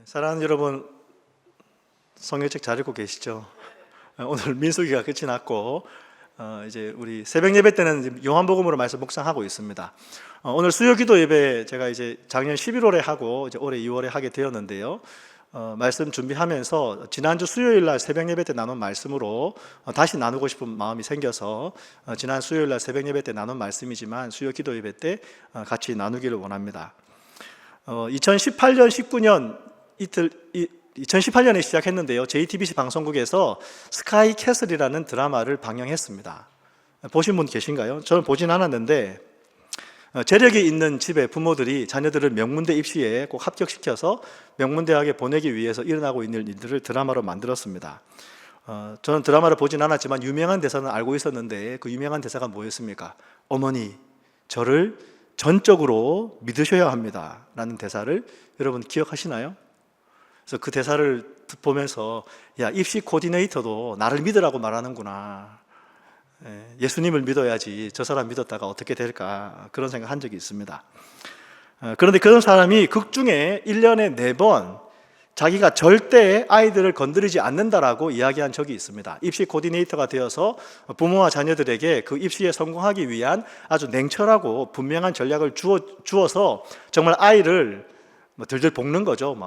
사랑하는 여러분, 성경책 잘 읽고 계시죠? 오늘 민수기가 끝이 났고 이제 우리 새벽 예배 때는 요한복음으로 말씀 묵상하고 있습니다. 오늘 수요 기도 예배 제가 이제 작년 11월에 하고 이제 올해 2월에 하게 되었는데요. 말씀 준비하면서 지난주 수요일 날 새벽 예배 때 나눈 말씀으로 다시 나누고 싶은 마음이 생겨서 지난 수요일 날 새벽 예배 때 나눈 말씀이지만 수요 기도 예배 때 같이 나누기를 원합니다. 2018년 19년 2018년에 시작했는데요. JTBC 방송국에서 스카이 캐슬이라는 드라마를 방영했습니다. 보신 분 계신가요? 저는 보진 않았는데 재력이 있는 집의 부모들이 자녀들을 명문대 입시에 꼭 합격시켜서 명문대학에 보내기 위해서 일어나고 있는 일들을 드라마로 만들었습니다. 저는 드라마를 보진 않았지만 유명한 대사는 알고 있었는데 그 유명한 대사가 뭐였습니까? 어머니, 저를 전적으로 믿으셔야 합니다 라는 대사를 여러분 기억하시나요? 그래서 그 대사를 보면서 야, 입시 코디네이터도 나를 믿으라고 말하는구나, 예수님을 믿어야지 저 사람 믿었다가 어떻게 될까, 그런 생각 한 적이 있습니다. 그런데 그런 사람이 극 중에 1년에 4번 자기가 절대 아이들을 건드리지 않는다라고 이야기한 적이 있습니다. 입시 코디네이터가 되어서 부모와 자녀들에게 그 입시에 성공하기 위한 아주 냉철하고 분명한 전략을 주어서 정말 아이를 들들 볶는 거죠.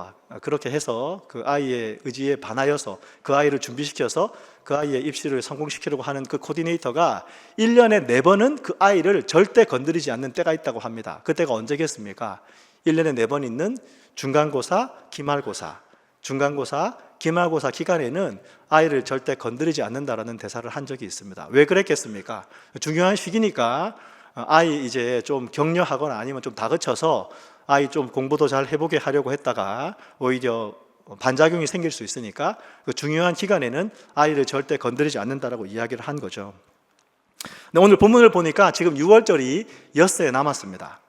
그렇게 해서 그 아이의 의지에 반하여서 그 아이를 준비시켜서 그 아이의 입시를 성공시키려고 하는 그 코디네이터가 1년에 4번은 그 아이를 절대 건드리지 않는 때가 있다고 합니다. 그때가 언제겠습니까? 1년에 4번 있는 중간고사, 기말고사, 중간고사, 기말고사 기간에는 아이를 절대 건드리지 않는다라는 대사를 한 적이 있습니다. 왜 그랬겠습니까? 중요한 시기니까 아이 이제 좀 격려하거나 아니면 좀 다그쳐서 아이 좀 공부도 잘 해보게 하려고 했다가 오히려 반작용이 생길 수 있으니까 그 중요한 기간에는 아이를 절대 건드리지 않는다라고 이야기를 한 거죠. 근데 오늘 본문을 보니까 지금 6월절이 엿새 남았습니다.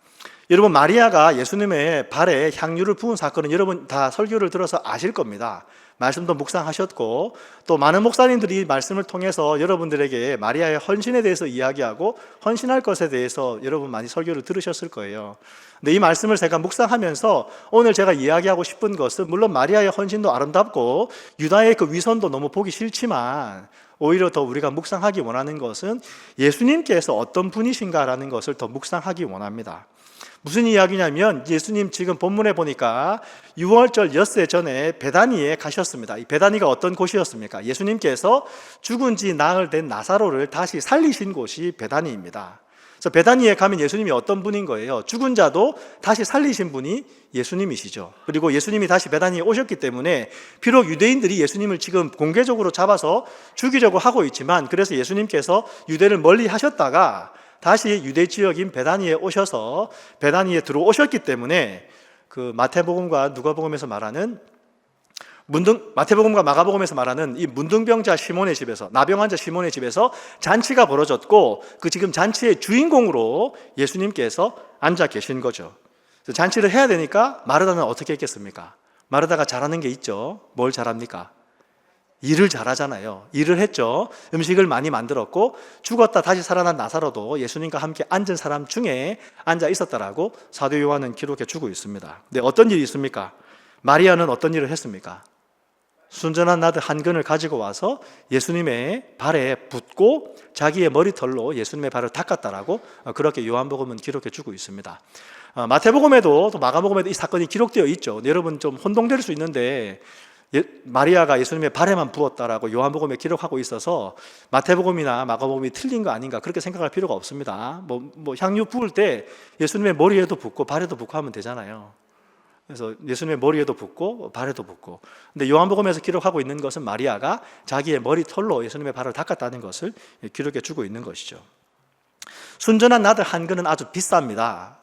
여러분, 마리아가 예수님의 발에 향유를 부은 사건은 여러분 다 설교를 들어서 아실 겁니다. 말씀도 묵상하셨고 또 많은 목사님들이 말씀을 통해서 여러분들에게 마리아의 헌신에 대해서 이야기하고 헌신할 것에 대해서 여러분 많이 설교를 들으셨을 거예요. 근데 이 말씀을 제가 묵상하면서 오늘 제가 이야기하고 싶은 것은 물론 마리아의 헌신도 아름답고 유다의 그 위선도 너무 보기 싫지만 오히려 더 우리가 묵상하기 원하는 것은 예수님께서 어떤 분이신가라는 것을 더 묵상하기 원합니다. 무슨 이야기냐면 예수님 지금 본문에 보니까 6월절 엿새 전에 베다니에 가셨습니다. 이 베다니가 어떤 곳이었습니까? 예수님께서 죽은 지 나흘 된 나사로를 다시 살리신 곳이 베다니입니다. 그래서 베다니에 가면 예수님이 어떤 분인 거예요? 죽은 자도 다시 살리신 분이 예수님이시죠. 그리고 예수님이 다시 베다니에 오셨기 때문에 비록 유대인들이 예수님을 지금 공개적으로 잡아서 죽이려고 하고 있지만 그래서 예수님께서 유대를 멀리 하셨다가 다시 유대 지역인 베다니에 오셔서 베다니에 들어오셨기 때문에 그 마태복음과 누가복음에서 말하는 마태복음과 마가복음에서 말하는 이 문둥병자 시몬의 집에서, 나병 환자 시몬의 집에서 잔치가 벌어졌고 그 지금 잔치의 주인공으로 예수님께서 앉아 계신 거죠. 잔치를 해야 되니까 마르다는 어떻게 했겠습니까? 마르다가 잘하는 게 있죠. 뭘 잘합니까? 일을 잘하잖아요. 일을 했죠. 음식을 많이 만들었고 죽었다 다시 살아난 나사로도 예수님과 함께 앉은 사람 중에 앉아 있었다라고 사도 요한은 기록해 주고 있습니다. 근데 어떤 일이 있습니까? 마리아는 어떤 일을 했습니까? 순전한 나드 한 근을 가지고 와서 예수님의 발에 붓고 자기의 머리털로 예수님의 발을 닦았다라고 그렇게 요한복음은 기록해 주고 있습니다. 마태복음에도 또 마가복음에도 이 사건이 기록되어 있죠. 여러분 좀 혼동될 수 있는데 마리아가 예수님의 발에만 부었다라고 요한복음에 기록하고 있어서 마태복음이나 마가복음이 틀린 거 아닌가 그렇게 생각할 필요가 없습니다. 향유 부을 때 예수님의 머리에도 붓고 발에도 붓고 하면 되잖아요. 그래서 예수님의 머리에도 붓고 발에도 붓고. 근데 요한복음에서 기록하고 있는 것은 마리아가 자기의 머리털로 예수님의 발을 닦았다는 것을 기록해 주고 있는 것이죠. 순전한 나드 한 근은 아주 비쌉니다.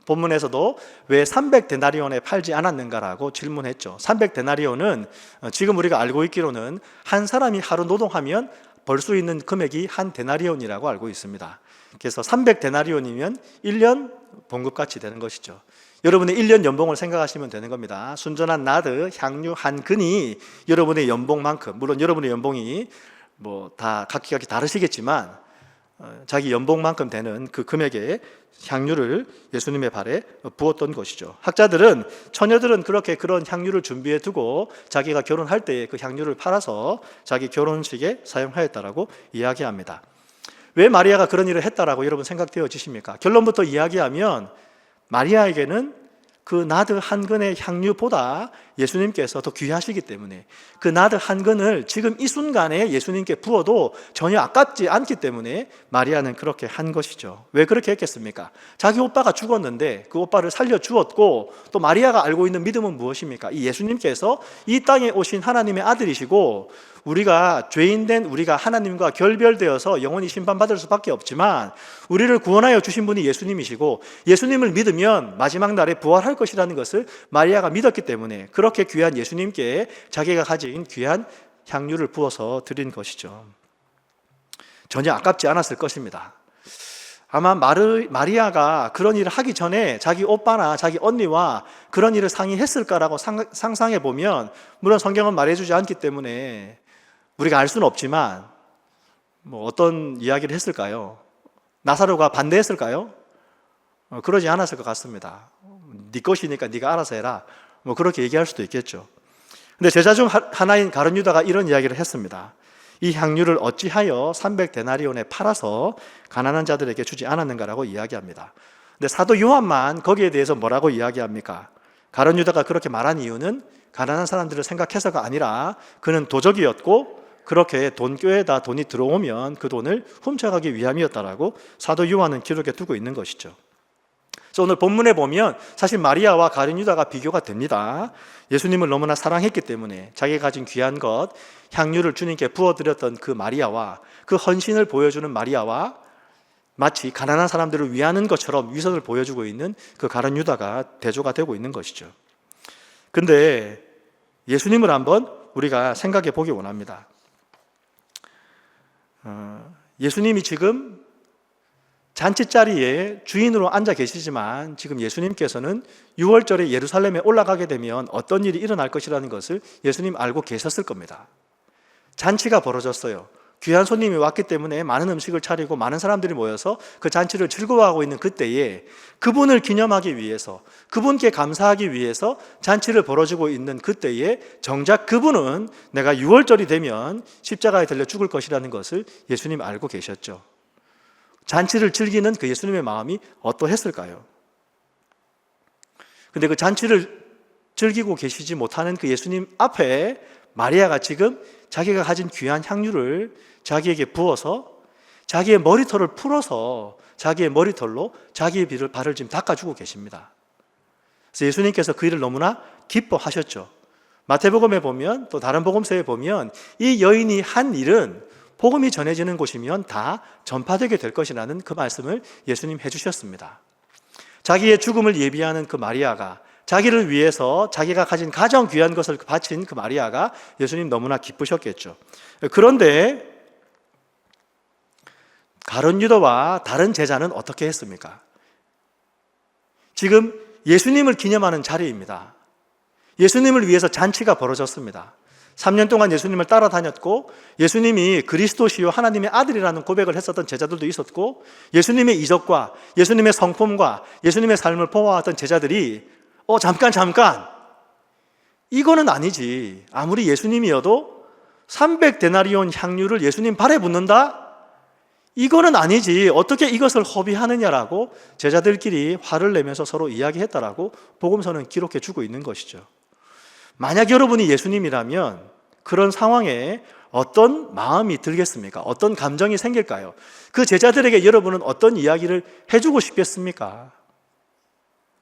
본문에서도 왜 300데나리온에 팔지 않았는가라고 질문했죠. 300데나리온은 지금 우리가 알고 있기로는 한 사람이 하루 노동하면 벌 수 있는 금액이 한 데나리온이라고 알고 있습니다. 그래서 300데나리온이면 1년 봉급같이 되는 것이죠. 여러분의 1년 연봉을 생각하시면 되는 겁니다. 순전한 나드 향유 한 근이 여러분의 연봉만큼, 물론 여러분의 연봉이 다 각기 다르시겠지만 자기 연봉만큼 되는 그 금액의 향유를 예수님의 발에 부었던 것이죠. 학자들은 처녀들은 그렇게 그런 향유를 준비해 두고 자기가 결혼할 때 그 향유를 팔아서 자기 결혼식에 사용하였다라고 이야기합니다. 왜 마리아가 그런 일을 했다라고 여러분 생각되어지십니까? 결론부터 이야기하면 마리아에게는 그 나드 한 근의 향유보다 예수님께서 더 귀하시기 때문에 그 나드 한 근을 지금 이 순간에 예수님께 부어도 전혀 아깝지 않기 때문에 마리아는 그렇게 한 것이죠. 왜 그렇게 했겠습니까? 자기 오빠가 죽었는데 그 오빠를 살려주었고, 또 마리아가 알고 있는 믿음은 무엇입니까? 이 예수님께서 이 땅에 오신 하나님의 아들이시고, 우리가 죄인된 우리가 하나님과 결별되어서 영원히 심판받을 수밖에 없지만 우리를 구원하여 주신 분이 예수님이시고, 예수님을 믿으면 마지막 날에 부활할 것이라는 것을 마리아가 믿었기 때문에 그렇게 귀한 예수님께 자기가 가진 귀한 향유를 부어서 드린 것이죠. 전혀 아깝지 않았을 것입니다. 아마 마리아가 그런 일을 하기 전에 자기 오빠나 자기 언니와 그런 일을 상의했을까라고 상상해 보면, 물론 성경은 말해주지 않기 때문에 우리가 알 수는 없지만 어떤 이야기를 했을까요? 나사로가 반대했을까요? 그러지 않았을 것 같습니다. 네 것이니까 네가 알아서 해라, 그렇게 얘기할 수도 있겠죠. 근데 제자 중 하나인 가룟 유다가 이런 이야기를 했습니다. 이 향유를 어찌하여 300데나리온에 팔아서 가난한 자들에게 주지 않았는가라고 이야기합니다. 근데 사도 요한만 거기에 대해서 뭐라고 이야기합니까? 가룟 유다가 그렇게 말한 이유는 가난한 사람들을 생각해서가 아니라 그는 도적이었고, 그렇게 돈교에다 돈이 들어오면 그 돈을 훔쳐가기 위함이었다라고 사도 요한은 기록해 두고 있는 것이죠. 그래서 오늘 본문에 보면 사실 마리아와 가룟 유다가 비교가 됩니다. 예수님을 너무나 사랑했기 때문에 자기가 가진 귀한 것, 향유를 주님께 부어드렸던 그 마리아와, 그 헌신을 보여주는 마리아와 마치 가난한 사람들을 위하는 것처럼 위선을 보여주고 있는 그 가룟 유다가 대조가 되고 있는 것이죠. 근데 예수님을 한번 우리가 생각해 보기 원합니다. 예수님이 지금 잔치자리에 주인으로 앉아 계시지만 지금 예수님께서는 6월절에 예루살렘에 올라가게 되면 어떤 일이 일어날 것이라는 것을 예수님 알고 계셨을 겁니다. 잔치가 벌어졌어요. 귀한 손님이 왔기 때문에 많은 음식을 차리고 많은 사람들이 모여서 그 잔치를 즐거워하고 있는 그때에 그분을 기념하기 위해서, 그분께 감사하기 위해서 잔치를 벌어지고 있는 그때에 정작 그분은 내가 6월절이 되면 십자가에 달려 죽을 것이라는 것을 예수님 알고 계셨죠. 잔치를 즐기는 그 예수님의 마음이 어떠했을까요? 근데 그 잔치를 즐기고 계시지 못하는 그 예수님 앞에 마리아가 지금 자기가 가진 귀한 향유를 자기에게 부어서 자기의 머리털을 풀어서 자기의 머리털로 자기의 발을 지금 닦아주고 계십니다. 그래서 예수님께서 그 일을 너무나 기뻐하셨죠. 마태복음에 보면, 또 다른 복음서에 보면 이 여인이 한 일은 복음이 전해지는 곳이면 다 전파되게 될 것이라는 그 말씀을 예수님 해주셨습니다. 자기의 죽음을 예비하는 그 마리아가, 자기를 위해서 자기가 가진 가장 귀한 것을 바친 그 마리아가 예수님 너무나 기쁘셨겠죠. 그런데 가룟 유다와 다른 제자는 어떻게 했습니까? 지금 예수님을 기념하는 자리입니다. 예수님을 위해서 잔치가 벌어졌습니다. 3년 동안 예수님을 따라다녔고, 예수님이 그리스도시요 하나님의 아들이라는 고백을 했었던 제자들도 있었고, 예수님의 이적과 예수님의 성품과 예수님의 삶을 보아왔던 제자들이 잠깐 이거는 아니지, 아무리 예수님이어도 300데나리온 향유를 예수님 발에 붓는다? 이거는 아니지, 어떻게 이것을 허비하느냐라고 제자들끼리 화를 내면서 서로 이야기했다라고 복음서는 기록해 주고 있는 것이죠. 만약 여러분이 예수님이라면 그런 상황에 어떤 마음이 들겠습니까? 어떤 감정이 생길까요? 그 제자들에게 여러분은 어떤 이야기를 해주고 싶겠습니까?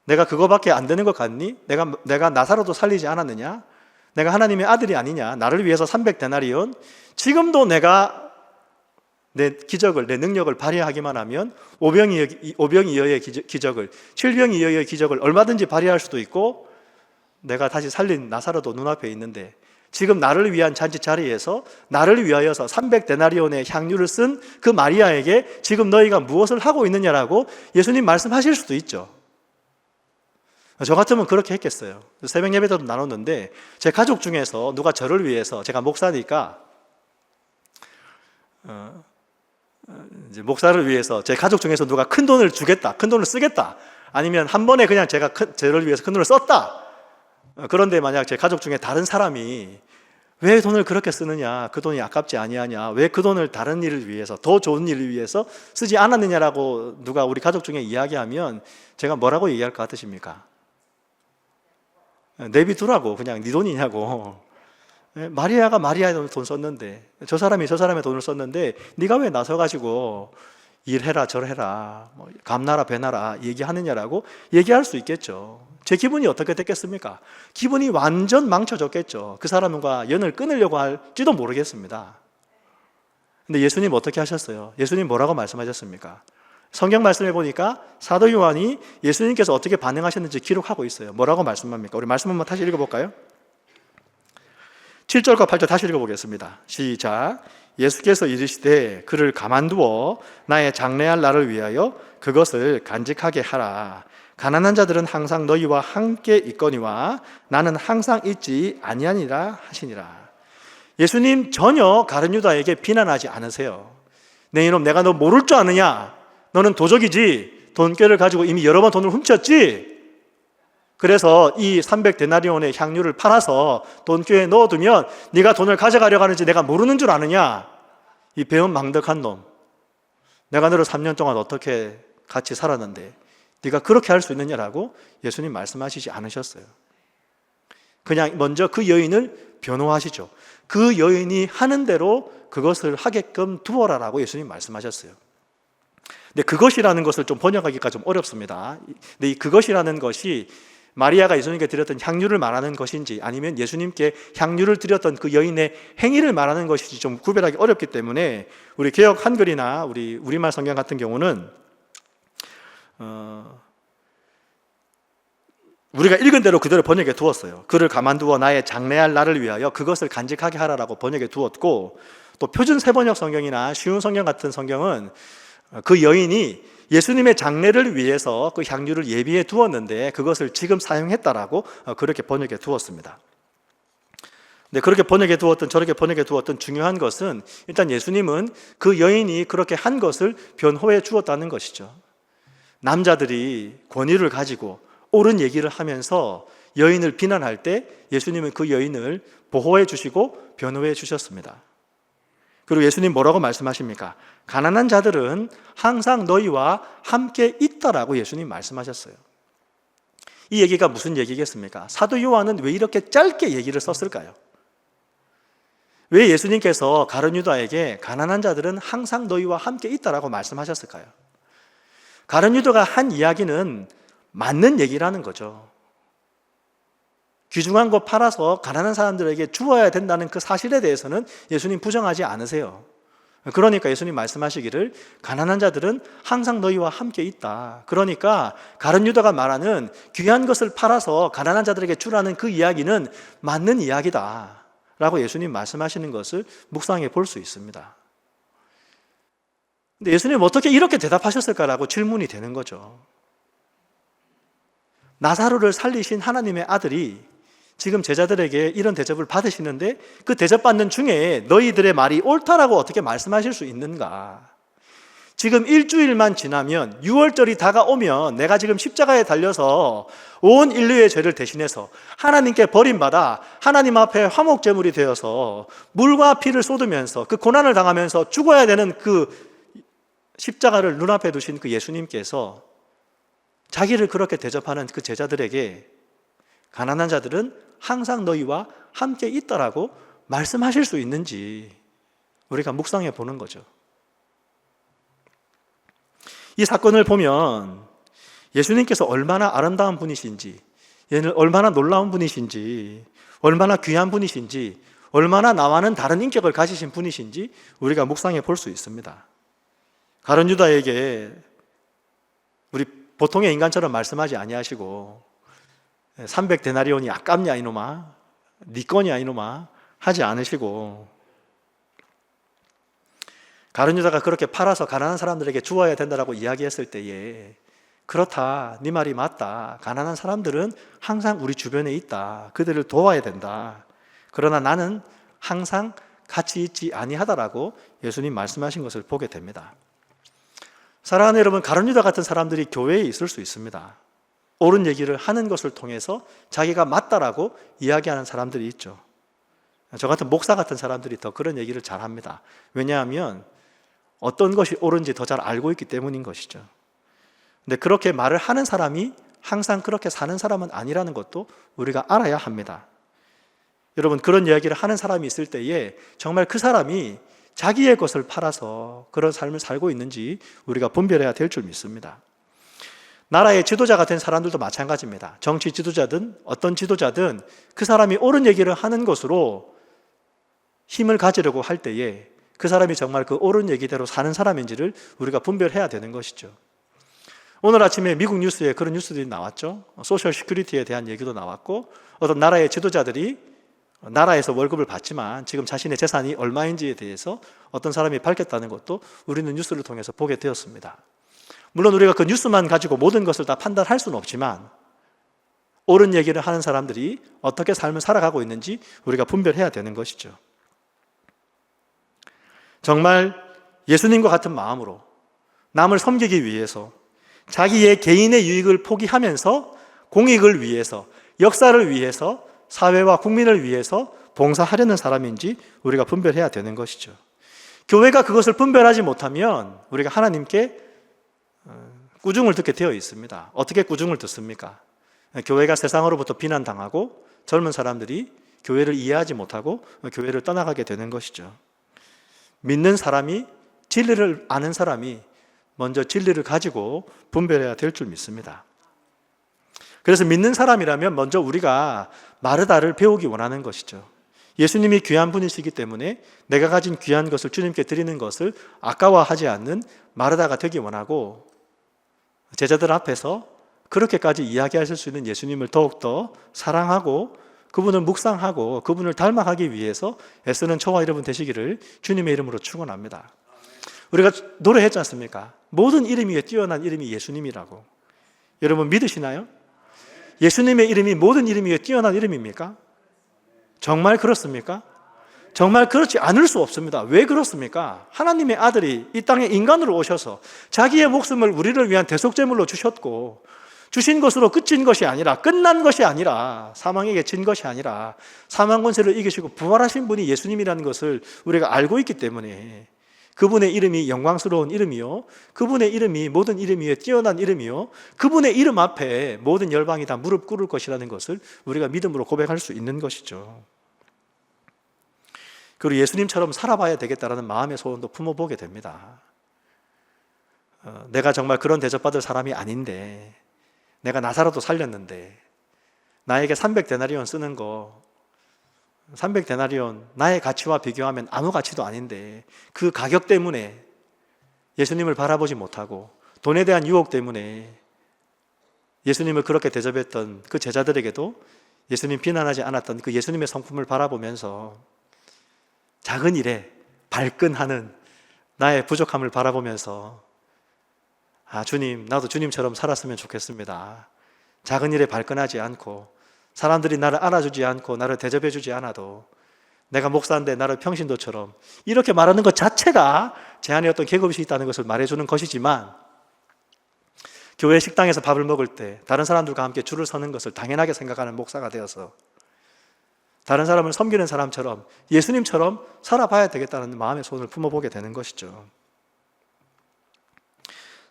내가 그거밖에 안 되는 것 같니? 내가 나사로도 살리지 않았느냐? 내가 하나님의 아들이 아니냐? 나를 위해서 300데나리온? 지금도 내가 내 기적을, 내 능력을 발휘하기만 하면 5병이어의 기적을, 7병이어의 기적을 얼마든지 발휘할 수도 있고, 내가 다시 살린 나사로도 눈앞에 있는데 지금 나를 위한 잔치 자리에서 나를 위하여서 300데나리온의 향유를 쓴 그 마리아에게 지금 너희가 무엇을 하고 있느냐라고 예수님 말씀하실 수도 있죠. 저 같으면 그렇게 했겠어요. 새벽 예배 때도 나눴는데 제 가족 중에서 누가 저를 위해서, 제가 목사니까 이제 목사를 위해서 제 가족 중에서 누가 큰 돈을 주겠다, 큰 돈을 쓰겠다, 아니면 한 번에 그냥 제가 저를 위해서 큰 돈을 썼다. 그런데 만약 제 가족 중에 다른 사람이 왜 돈을 그렇게 쓰느냐, 그 돈이 아깝지 아니하냐, 왜 그 돈을 다른 일을 위해서, 더 좋은 일을 위해서 쓰지 않았느냐라고 누가 우리 가족 중에 이야기하면 제가 뭐라고 얘기할 것 같으십니까? 내비두라고, 그냥 네 돈이냐고. 마리아가 마리아의 돈 썼는데, 저 사람이 저 사람의 돈을 썼는데 네가 왜 나서가지고 일해라 저래라, 뭐 감나라 배나라 얘기하느냐라고 얘기할 수 있겠죠. 제 기분이 어떻게 됐겠습니까? 기분이 완전 망쳐졌겠죠. 그 사람과 연을 끊으려고 할지도 모르겠습니다. 근데 예수님 어떻게 하셨어요? 예수님 뭐라고 말씀하셨습니까? 성경 말씀해 보니까 사도 요한이 예수님께서 어떻게 반응하셨는지 기록하고 있어요. 뭐라고 말씀합니까? 우리 말씀 한번 다시 읽어볼까요? 7절과 8절 다시 읽어보겠습니다. 시작. 예수께서 이르시되 그를 가만두어 나의 장래할 날을 위하여 그것을 간직하게 하라. 가난한 자들은 항상 너희와 함께 있거니와 나는 항상 있지 아니하니라 하시니라. 예수님 전혀 가룟 유다에게 비난하지 않으세요. 내 이놈, 내가 너 모를 줄 아느냐? 너는 도적이지. 돈꾀를 가지고 이미 여러 번 돈을 훔쳤지. 그래서 이 300데나리온의 향유를 팔아서 돈꾀에 넣어두면 네가 돈을 가져가려고 하는지 내가 모르는 줄 아느냐? 이 배은 망덕한 놈, 내가 너를 3년 동안 어떻게 같이 살았는데 네가 그렇게 할 수 있느냐라고 예수님 말씀하시지 않으셨어요. 그냥 먼저 그 여인을 변호하시죠. 그 여인이 하는 대로 그것을 하게끔 두어라라고 예수님 말씀하셨어요. 근데 그것이라는 것을 좀 번역하기가 좀 어렵습니다. 근데 이 그것이라는 것이 마리아가 예수님께 드렸던 향유를 말하는 것인지 아니면 예수님께 향유를 드렸던 그 여인의 행위를 말하는 것인지 좀 구별하기 어렵기 때문에 우리 개역 한글이나 우리말 성경 같은 경우는 우리가 읽은 대로 그대로 번역해 두었어요. 그를 가만두어 나의 장래할 날을 위하여 그것을 간직하게 하라라고 번역해 두었고, 또 표준 세번역 성경이나 쉬운 성경 같은 성경은 그 여인이 예수님의 장례를 위해서 그 향유를 예비해 두었는데 그것을 지금 사용했다라고 그렇게 번역해 두었습니다. 근데 그렇게 번역해 두었던 저렇게 번역해 두었던 중요한 것은 일단 예수님은 그 여인이 그렇게 한 것을 변호해 주었다는 것이죠. 남자들이 권위를 가지고 옳은 얘기를 하면서 여인을 비난할 때 예수님은 그 여인을 보호해 주시고 변호해 주셨습니다. 그리고 예수님 뭐라고 말씀하십니까? 가난한 자들은 항상 너희와 함께 있다라고 예수님 말씀하셨어요. 이 얘기가 무슨 얘기겠습니까? 사도 요한은 왜 이렇게 짧게 얘기를 썼을까요? 왜 예수님께서 가룟 유다에게 가난한 자들은 항상 너희와 함께 있다라고 말씀하셨을까요? 가룟 유다가 한 이야기는 맞는 얘기라는 거죠. 귀중한 거 팔아서 가난한 사람들에게 주어야 된다는 그 사실에 대해서는 예수님 부정하지 않으세요. 그러니까 예수님 말씀하시기를 가난한 자들은 항상 너희와 함께 있다. 그러니까 가룟 유다가 말하는 귀한 것을 팔아서 가난한 자들에게 주라는 그 이야기는 맞는 이야기다 라고 예수님 말씀하시는 것을 묵상해 볼 수 있습니다. 근데 예수님 어떻게 이렇게 대답하셨을까라고 질문이 되는 거죠. 나사로를 살리신 하나님의 아들이 지금 제자들에게 이런 대접을 받으시는데 그 대접받는 중에 너희들의 말이 옳다라고 어떻게 말씀하실 수 있는가? 지금 일주일만 지나면 6월절이 다가오면 내가 지금 십자가에 달려서 온 인류의 죄를 대신해서 하나님께 버림받아 하나님 앞에 화목제물이 되어서 물과 피를 쏟으면서 그 고난을 당하면서 죽어야 되는 그 십자가를 눈앞에 두신 그 예수님께서 자기를 그렇게 대접하는 그 제자들에게 가난한 자들은 항상 너희와 함께 있다라고 말씀하실 수 있는지 우리가 묵상해 보는 거죠. 이 사건을 보면 예수님께서 얼마나 아름다운 분이신지, 얼마나 놀라운 분이신지, 얼마나 귀한 분이신지, 얼마나 나와는 다른 인격을 가지신 분이신지 우리가 묵상해 볼 수 있습니다. 가룟 유다에게 우리 보통의 인간처럼 말씀하지 아니하시고 300데나리온이 아깝냐 이놈아, 네 거냐 이놈아 하지 않으시고, 가룟 유다가 그렇게 팔아서 가난한 사람들에게 주어야 된다라고 이야기했을 때에 그렇다, 네 말이 맞다, 가난한 사람들은 항상 우리 주변에 있다, 그들을 도와야 된다. 그러나 나는 항상 같이 있지 아니하다라고 예수님 말씀하신 것을 보게 됩니다. 사랑하는 여러분, 가룟 유다 같은 사람들이 교회에 있을 수 있습니다. 옳은 얘기를 하는 것을 통해서 자기가 맞다라고 이야기하는 사람들이 있죠. 저 같은 목사 같은 사람들이 더 그런 얘기를 잘 합니다. 왜냐하면 어떤 것이 옳은지 더 잘 알고 있기 때문인 것이죠. 근데 그렇게 말을 하는 사람이 항상 그렇게 사는 사람은 아니라는 것도 우리가 알아야 합니다. 여러분, 그런 이야기를 하는 사람이 있을 때에 정말 그 사람이 자기의 것을 팔아서 그런 삶을 살고 있는지 우리가 분별해야 될 줄 믿습니다. 나라의 지도자가 된 사람들도 마찬가지입니다. 정치 지도자든 어떤 지도자든 그 사람이 옳은 얘기를 하는 것으로 힘을 가지려고 할 때에 그 사람이 정말 그 옳은 얘기대로 사는 사람인지를 우리가 분별해야 되는 것이죠. 오늘 아침에 미국 뉴스에 그런 뉴스들이 나왔죠. 소셜 시큐리티에 대한 얘기도 나왔고, 어떤 나라의 지도자들이 나라에서 월급을 받지만 지금 자신의 재산이 얼마인지에 대해서 어떤 사람이 밝혔다는 것도 우리는 뉴스를 통해서 보게 되었습니다. 물론 우리가 그 뉴스만 가지고 모든 것을 다 판단할 수는 없지만 옳은 얘기를 하는 사람들이 어떻게 삶을 살아가고 있는지 우리가 분별해야 되는 것이죠. 정말 예수님과 같은 마음으로 남을 섬기기 위해서 자기의 개인의 유익을 포기하면서 공익을 위해서, 역사를 위해서, 사회와 국민을 위해서 봉사하려는 사람인지 우리가 분별해야 되는 것이죠. 교회가 그것을 분별하지 못하면 우리가 하나님께 꾸중을 듣게 되어 있습니다. 어떻게 꾸중을 듣습니까? 교회가 세상으로부터 비난당하고 젊은 사람들이 교회를 이해하지 못하고 교회를 떠나가게 되는 것이죠. 믿는 사람이, 진리를 아는 사람이 먼저 진리를 가지고 분별해야 될 줄 믿습니다. 그래서 믿는 사람이라면 먼저 우리가 마르다를 배우기 원하는 것이죠. 예수님이 귀한 분이시기 때문에 내가 가진 귀한 것을 주님께 드리는 것을 아까워하지 않는 마르다가 되기 원하고, 제자들 앞에서 그렇게까지 이야기하실 수 있는 예수님을 더욱더 사랑하고 그분을 묵상하고 그분을 닮아가기 위해서 애쓰는 저와 여러분 되시기를 주님의 이름으로 축원합니다. 우리가 노래했지 않습니까? 모든 이름 위에 뛰어난 이름이 예수님이라고. 여러분 믿으시나요? 예수님의 이름이 모든 이름 위에 뛰어난 이름입니까? 정말 그렇습니까? 정말 그렇지 않을 수 없습니다. 왜 그렇습니까? 하나님의 아들이 이 땅에 인간으로 오셔서 자기의 목숨을 우리를 위한 대속제물로 주셨고, 주신 것으로 그친 것이 아니라, 끝난 것이 아니라, 사망에게 진 것이 아니라 사망 권세를 이기시고 부활하신 분이 예수님이라는 것을 우리가 알고 있기 때문에 그분의 이름이 영광스러운 이름이요, 그분의 이름이 모든 이름 위에 뛰어난 이름이요, 그분의 이름 앞에 모든 열방이 다 무릎 꿇을 것이라는 것을 우리가 믿음으로 고백할 수 있는 것이죠. 그리고 예수님처럼 살아봐야 되겠다라는 마음의 소원도 품어보게 됩니다. 내가 정말 그런 대접받을 사람이 아닌데, 내가 나사로도 살렸는데 나에게 300데나리온 쓰는 거, 300데나리온 나의 가치와 비교하면 아무 가치도 아닌데 그 가격 때문에 예수님을 바라보지 못하고 돈에 대한 유혹 때문에 예수님을 그렇게 대접했던 그 제자들에게도 예수님 비난하지 않았던 그 예수님의 성품을 바라보면서 작은 일에 발끈하는 나의 부족함을 바라보면서, 아, 주님, 나도 주님처럼 살았으면 좋겠습니다. 작은 일에 발끈하지 않고 사람들이 나를 알아주지 않고 나를 대접해주지 않아도 내가 목사인데 나를 평신도처럼, 이렇게 말하는 것 자체가 제 안에 어떤 계급이 있다는 것을 말해주는 것이지만, 교회 식당에서 밥을 먹을 때 다른 사람들과 함께 줄을 서는 것을 당연하게 생각하는 목사가 되어서 다른 사람을 섬기는 사람처럼 예수님처럼 살아봐야 되겠다는 마음의 소원을 품어보게 되는 것이죠.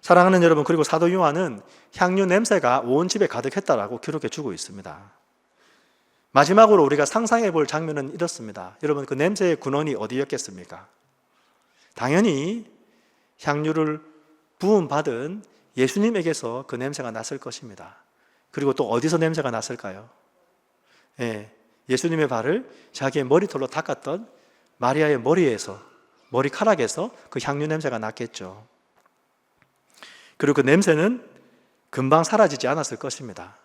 사랑하는 여러분, 그리고 사도 요한은 향유 냄새가 온 집에 가득했다라고 기록해 주고 있습니다. 마지막으로 우리가 상상해 볼 장면은 이렇습니다. 여러분, 그 냄새의 근원이 어디였겠습니까? 당연히 향유를 부음받은 예수님에게서 그 냄새가 났을 것입니다. 그리고 또 어디서 냄새가 났을까요? 예수님의 발을 자기의 머리털로 닦았던 마리아의 머리에서, 머리카락에서 그 향유 냄새가 났겠죠. 그리고 그 냄새는 금방 사라지지 않았을 것입니다.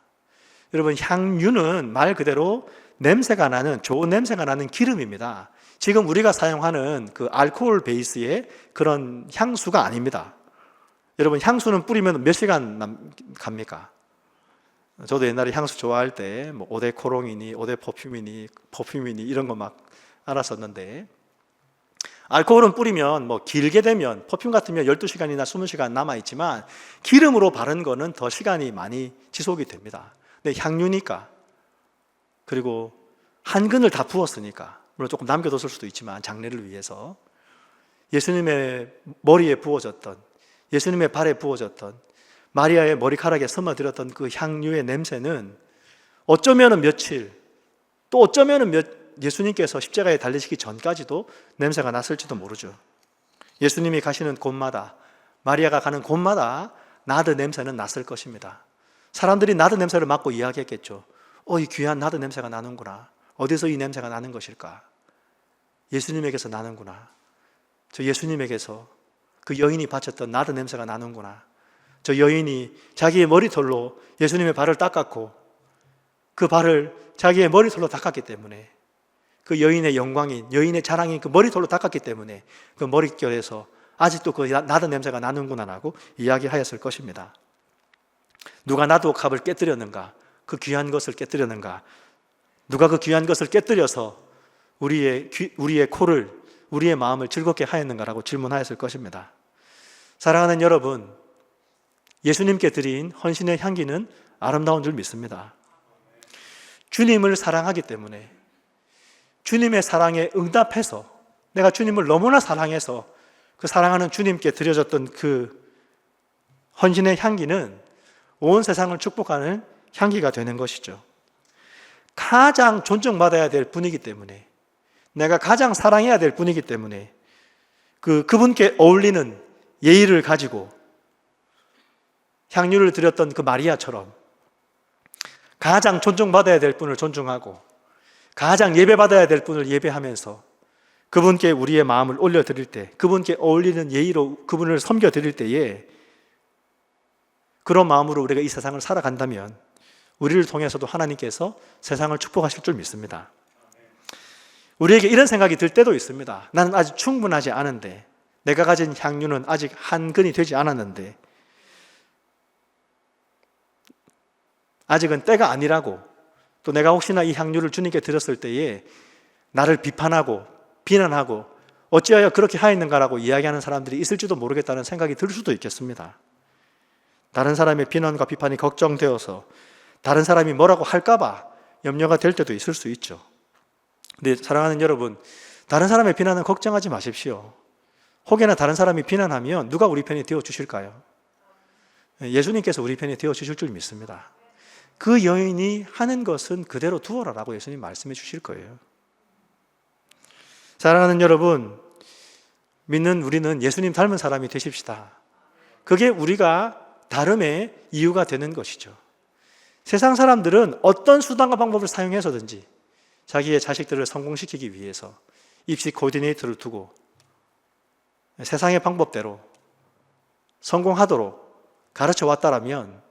여러분, 향유는 말 그대로 냄새가 나는, 좋은 냄새가 나는 기름입니다. 지금 우리가 사용하는 그 알코올 베이스의 그런 향수가 아닙니다. 여러분, 향수는 뿌리면 몇 시간 갑니까? 저도 옛날에 향수 좋아할 때 뭐 오데 코롱이니 오데 퍼퓸이니 이런 거 막 알았었는데, 알코올은 뿌리면 뭐 길게 되면 퍼퓸 같으면 12시간이나 20시간 남아있지만 기름으로 바른 거는 더 시간이 많이 지속이 됩니다. 근데 향유니까, 그리고 한 근을 다 부었으니까, 물론 조금 남겨뒀을 수도 있지만 장례를 위해서 예수님의 머리에 부어졌던, 예수님의 발에 부어졌던, 마리아의 머리카락에 스며들었던 그 향유의 냄새는 어쩌면 며칠, 또 어쩌면 예수님께서 십자가에 달리시기 전까지도 냄새가 났을지도 모르죠. 예수님이 가시는 곳마다, 마리아가 가는 곳마다 나드 냄새는 났을 것입니다. 사람들이 나드 냄새를 맡고 이야기했겠죠. 이 귀한 나드 냄새가 나는구나. 어디서 이 냄새가 나는 것일까? 예수님에게서 나는구나. 저 예수님에게서 그 여인이 바쳤던 나드 냄새가 나는구나. 저 여인이 자기의 머리털로 예수님의 발을 닦았고 그 발을 자기의 머리털로 닦았기 때문에, 그 여인의 영광인, 여인의 자랑인 그 머리털로 닦았기 때문에 그 머릿결에서 아직도 그 나드 냄새가 나는구나라고 이야기하였을 것입니다. 누가 나드 옥합을 깨뜨렸는가? 그 귀한 것을 깨뜨렸는가? 누가 그 귀한 것을 깨뜨려서 우리의 코를, 우리의 마음을 즐겁게 하였는가라고 질문하였을 것입니다. 사랑하는 여러분, 예수님께 드린 헌신의 향기는 아름다운 줄 믿습니다. 주님을 사랑하기 때문에, 주님의 사랑에 응답해서, 내가 주님을 너무나 사랑해서 그 사랑하는 주님께 드려졌던 그 헌신의 향기는 온 세상을 축복하는 향기가 되는 것이죠. 가장 존중받아야 될 분이기 때문에, 내가 가장 사랑해야 될 분이기 때문에 그분께 어울리는 예의를 가지고 향유를 드렸던 그 마리아처럼 가장 존중받아야 될 분을 존중하고 가장 예배받아야 될 분을 예배하면서 그분께 우리의 마음을 올려드릴 때, 그분께 어울리는 예의로 그분을 섬겨드릴 때에 그런 마음으로 우리가 이 세상을 살아간다면 우리를 통해서도 하나님께서 세상을 축복하실 줄 믿습니다. 우리에게 이런 생각이 들 때도 있습니다. 나는 아직 충분하지 않은데, 내가 가진 향유는 아직 한 근이 되지 않았는데, 아직은 때가 아니라고, 또 내가 혹시나 이 향유를 주님께 드렸을 때에 나를 비판하고 비난하고 어찌하여 그렇게 하였는가라고 이야기하는 사람들이 있을지도 모르겠다는 생각이 들 수도 있겠습니다. 다른 사람의 비난과 비판이 걱정되어서 다른 사람이 뭐라고 할까봐 염려가 될 때도 있을 수 있죠. 근데 사랑하는 여러분, 다른 사람의 비난은 걱정하지 마십시오. 혹여나 다른 사람이 비난하면 누가 우리 편에 되어 주실까요? 예수님께서 우리 편에 되어 주실 줄 믿습니다. 그 여인이 하는 것은 그대로 두어라라고 예수님 말씀해 주실 거예요. 사랑하는 여러분, 믿는 우리는 예수님 닮은 사람이 되십시다. 그게 우리가 다름의 이유가 되는 것이죠. 세상 사람들은 어떤 수단과 방법을 사용해서든지 자기의 자식들을 성공시키기 위해서 입시 코디네이터를 두고 세상의 방법대로 성공하도록 가르쳐 왔다라면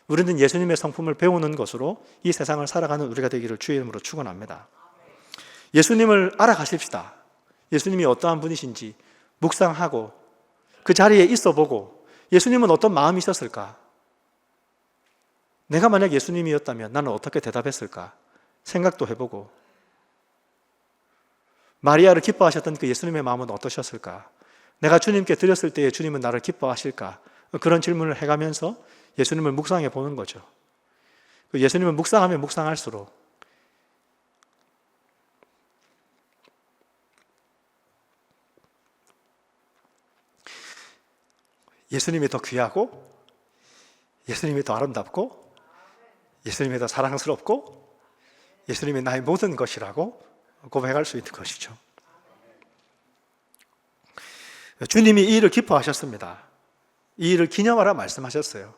우리는 예수님의 성품을 배우는 것으로 이 세상을 살아가는 우리가 되기를 주의 이름으로 축원합니다. 예수님을 알아가십시다. 예수님이 어떠한 분이신지 묵상하고 그 자리에 있어보고 예수님은 어떤 마음이셨을까? 내가 만약 예수님이었다면 나는 어떻게 대답했을까? 생각도 해보고, 마리아를 기뻐하셨던 그 예수님의 마음은 어떠셨을까? 내가 주님께 드렸을 때에 주님은 나를 기뻐하실까? 그런 질문을 해가면서 예수님을 묵상해 보는 거죠. 예수님을 묵상하면 묵상할수록 예수님이 더 귀하고, 예수님이 더 아름답고, 예수님이 더 사랑스럽고, 예수님이 나의 모든 것이라고 고백할 수 있는 것이죠. 주님이 이 일을 기뻐하셨습니다. 이 일을 기념하라 말씀하셨어요.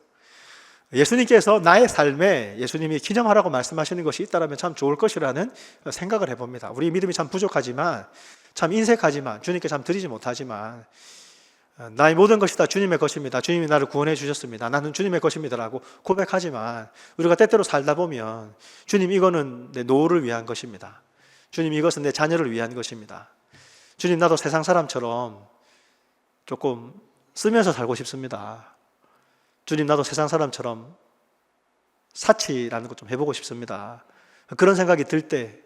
예수님께서 나의 삶에 예수님이 기념하라고 말씀하시는 것이 있다면 참 좋을 것이라는 생각을 해봅니다. 우리 믿음이 참 부족하지만, 참 인색하지만, 주님께 참 드리지 못하지만, 나의 모든 것이 다 주님의 것입니다. 주님이 나를 구원해 주셨습니다. 나는 주님의 것입니다라고 고백하지만, 우리가 때때로 살다 보면 주님, 이거는 내 노후를 위한 것입니다. 주님, 이것은 내 자녀를 위한 것입니다. 주님, 나도 세상 사람처럼 조금 쓰면서 살고 싶습니다. 주님, 나도 세상 사람처럼 사치라는 것 좀 해보고 싶습니다. 그런 생각이 들 때,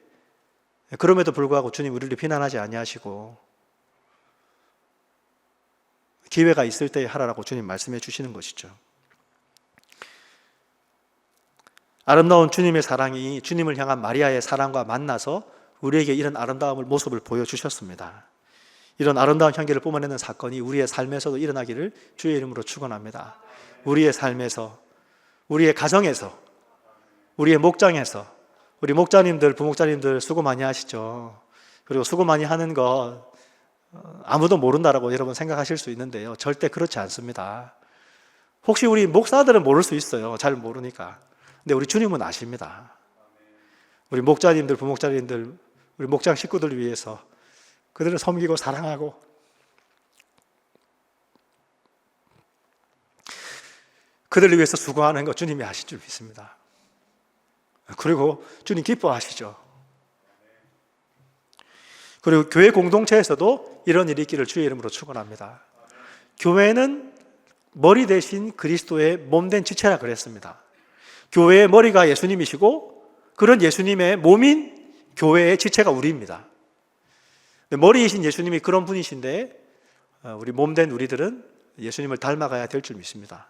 그럼에도 불구하고 주님 우리를 비난하지 아니하시고 기회가 있을 때 하라라고 주님 말씀해 주시는 것이죠. 아름다운 주님의 사랑이 주님을 향한 마리아의 사랑과 만나서 우리에게 이런 아름다운 모습을 보여주셨습니다. 이런 아름다운 향기를 뿜어내는 사건이 우리의 삶에서도 일어나기를 주의 이름으로 축원합니다. 우리의 삶에서, 우리의 가정에서, 우리의 목장에서, 우리 목자님들, 부목자님들 수고 많이 하시죠. 그리고 수고 많이 하는 것 아무도 모른다라고 여러분 생각하실 수 있는데요, 절대 그렇지 않습니다. 혹시 우리 목사들은 모를 수 있어요. 잘 모르니까. 근데 우리 주님은 아십니다. 우리 목자님들, 부목자님들, 우리 목장 식구들을 위해서 그들을 섬기고 사랑하고 그들을 위해서 수고하는 거 주님이 아실 줄 믿습니다. 그리고 주님 기뻐하시죠. 그리고 교회 공동체에서도 이런 일이 있기를 주의 이름으로 축원합니다. 교회는 머리 대신 그리스도의 몸된 지체라 그랬습니다. 교회의 머리가 예수님이시고 그런 예수님의 몸인 교회의 지체가 우리입니다. 머리이신 예수님이 그런 분이신데 우리 몸된 우리들은 예수님을 닮아가야 될 줄 믿습니다.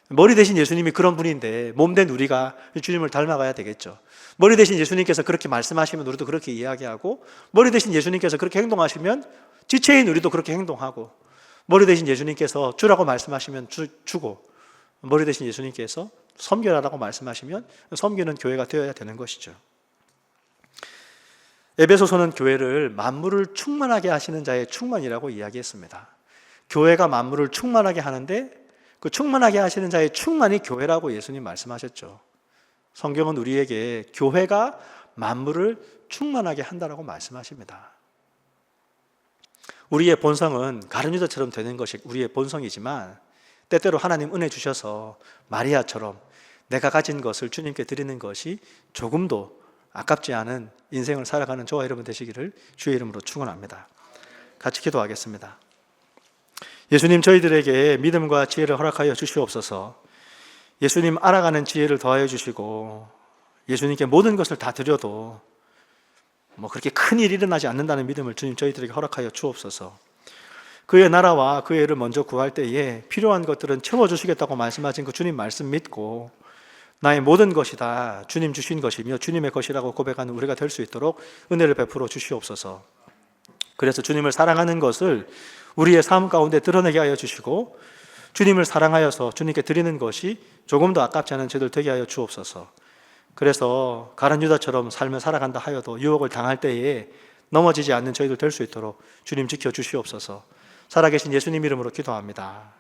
머리 대신 예수님이 그런 분인데 몸된 우리가 주님을 닮아가야 되겠죠. 머리 대신 예수님께서 그렇게 말씀하시면 우리도 그렇게 이야기하고, 머리 대신 예수님께서 그렇게 행동하시면 지체인 우리도 그렇게 행동하고, 머리 대신 예수님께서 주라고 말씀하시면 주고, 머리 대신 예수님께서 섬겨라라고 말씀하시면 섬기는 교회가 되어야 되는 것이죠. 에베소서는 교회를 만물을 충만하게 하시는 자의 충만이라고 이야기했습니다. 교회가 만물을 충만하게 하는데 그 충만하게 하시는 자의 충만이 교회라고 예수님 말씀하셨죠. 성경은 우리에게 교회가 만물을 충만하게 한다라고 말씀하십니다. 우리의 본성은 가룟유다처럼 되는 것이 우리의 본성이지만, 때때로 하나님 은혜 주셔서 마리아처럼 내가 가진 것을 주님께 드리는 것이 조금도 아깝지 않은 인생을 살아가는 저와 여러분 되시기를 주의 이름으로 축원합니다. 같이 기도하겠습니다. 예수님, 저희들에게 믿음과 지혜를 허락하여 주시옵소서. 예수님 알아가는 지혜를 더하여 주시고, 예수님께 모든 것을 다 드려도 그렇게 큰 일이 일어나지 않는다는 믿음을 주님 저희들에게 허락하여 주옵소서. 그의 나라와 그의 일을 먼저 구할 때에 필요한 것들은 채워주시겠다고 말씀하신 그 주님 말씀 믿고, 나의 모든 것이 다 주님 주신 것이며 주님의 것이라고 고백하는 우리가 될 수 있도록 은혜를 베풀어 주시옵소서. 그래서 주님을 사랑하는 것을 우리의 삶 가운데 드러내게 하여 주시고, 주님을 사랑하여서 주님께 드리는 것이 조금도 아깝지 않은 저희들 되게 하여 주옵소서. 그래서 가룟 유다처럼 삶을 살아간다 하여도 유혹을 당할 때에 넘어지지 않는 저희들 될 수 있도록 주님 지켜 주시옵소서. 살아계신 예수님 이름으로 기도합니다.